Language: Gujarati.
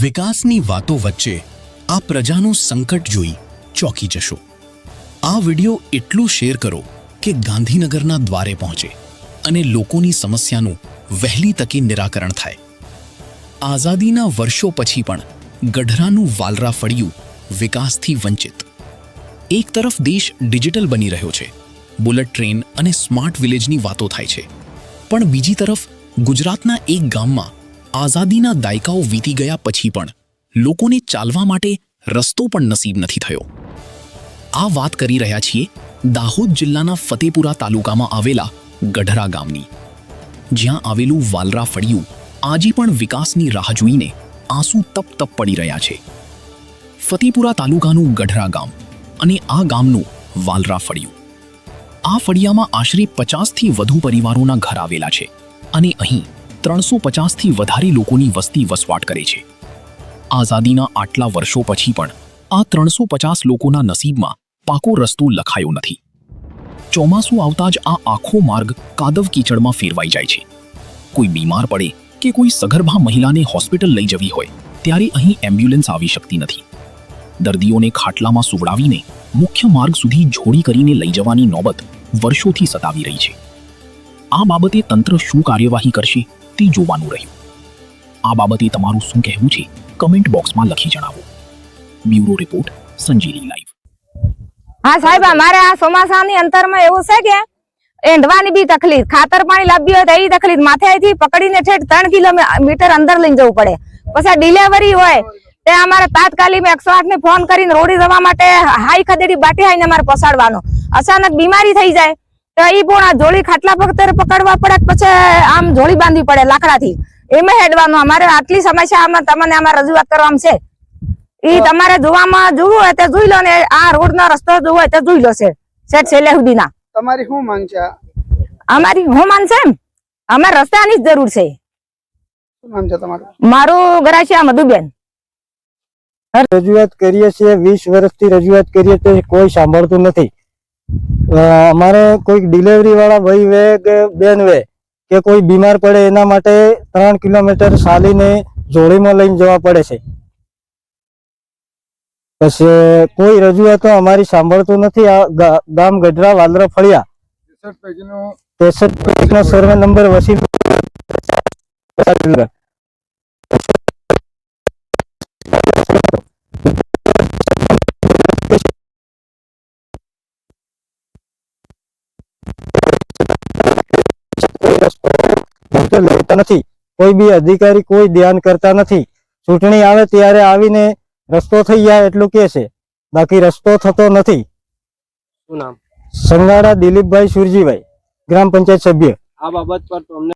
વિકાસની વાતો વચ્ચે આ પ્રજાનું સંકટ જોઈ ચોંકી જશો। આ વિડિયો એટલું શેર કરો કે ગાંધીનગરના દ્વારે પહોંચે અને લોકોની સમસ્યાનું વહેલી તકે નિરાકરણ થાય। આઝાદીના વર્ષો પછી પણ ગઢરાનું વાલરા ફળિયું વિકાસથી વંચિત। એક તરફ દેશ ડિજિટલ બની રહ્યો છે, બુલેટ ટ્રેન અને સ્માર્ટ વિલેજની વાતો થાય છે, પણ બીજી તરફ ગુજરાતના એક ગામમાં આઝાદીના દાયકાઓ વીતી ગયા પછી પણ લોકોને ચાલવા માટે રસ્તો પણ નસીબ નથી થયો। આ વાત કરી રહ્યા છીએ દાહોદ જિલ્લાના ફતેપુરા તાલુકામાં આવેલા ગઢરા ગામની, જ્યાં આવેલું વાલરા ફળિયું આજે પણ વિકાસની રાહ જોઈને આંસુ તપ તપ પડી રહ્યા છે। ફતેપુરા તાલુકાનું ગઢરા ગામ અને આ ગામનું વાલરા ફળિયું, આ ફળિયામાં આશરે 50થી વધુ પરિવારોના ઘર આવેલા છે અને અહીં 350થી વધારે લોકોની વસ્તી વસવાટ કરે છે। આઝાદીના આટલા વર્ષો પછી પણ આ 350 લોકોના નસીબમાં પાકો રસ્તો લખાયો નથી। ચોમાસું આવતા જ આ આખો માર્ગ કાદવ કીચડમાં ફેરવાઈ જાય છે। કોઈ બીમાર પડે કે કોઈ સગર્ભા મહિલાને હોસ્પિટલ લઈ જવી હોય ત્યારે અહીં એમ્બ્યુલન્સ આવી શકતી નથી। દર્દીઓને ખાટલામાં સુવડાવીને મુખ્ય માર્ગ સુધી જોડી કરીને લઈ જવાની નોબત વર્ષોથી સતાવી રહી છે। આ બાબતે તંત્ર શું કાર્યવાહી કરશે તે જોવાનું રહ્યું। આ બાબતે તમારું શું કહેવું છે કમેન્ટ બોક્સમાં લખી જણાવો। બ્યુરો રિપોર્ટ સંજીવની લાઈવ। हाँ साहेब, हमारे आ ચોમાસાની અંતરમાં એવું છે કે એંધવાની બી તકલીફ, ખાતર પાણી લાવવી હોય તો એ તકલીફ, માથે અહીંથી પકડીને ઠેઠ 3 કિલોમીટર અંદર લઈને જવું પડે। પછી ડિલિવરી હોય તે અમારે તાત્કાલિક 108 ને ફોન કરીને રોડી જવા માટે હાઈ ખદેડી બાટી આવીને અમારે પસાડવાનો। અચાનક બીમારી થઈ જાય તો એ પણ જોડી ખાટલા પગતર પકડવા પડે, પછી આમ જોડી બાંધવી પડે લાકડાથી, એમાં હેડવાનું। અમારે આટલી સમસ્યા તમને અમારે રજૂઆત કરવામાં છે। ઈ તમારે જોવામાં જોવું હોય તો જોઈ લો ને, આ રોડનો રસ્તો જોવો હોય તો જોઈ લો છે સેટ છેલ્લે સુધીના। તમારી શું માંગ છે? અમારી શું માંગ છે? અમારે રસ્તાની જ જરૂર છે। શું નામ છે તમારું? મારું ગરાસિયા મધુબેન। રજૂઆત કરીએ છીએ, 20 વર્ષથી રજૂઆત કરીએ તો કોઈ સાંભળતું નથી। અમારે કોઈ ડિલિવરી વાળા ભાઈ વે કે બેન વે કે કોઈ બીમાર પડે એના માટે 3 કિલોમીટર ચાલીને જોડીમાં લઈને જવા પડે છે। પછી કોઈ રજૂઆતો અમારી સાંભળતું નથી। આ ગામ ગઢરા વાલરા ફળિયા 63 પેજનો સર્વે નંબર વસીમ લેતા નથી। કોઈ બી અધિકારી કોઈ ધ્યાન કરતા નથી। ચૂંટણી આવે ત્યારે આવીને રસ્તો થઈ જાય એટલું કે છે, બાકી રસ્તો થતો નથી। શું નામ? સંગાડા દિલીપભાઈ સુરજીભાઈ, ગ્રામ પંચાયત સભ્ય। આ બાબત પર તમને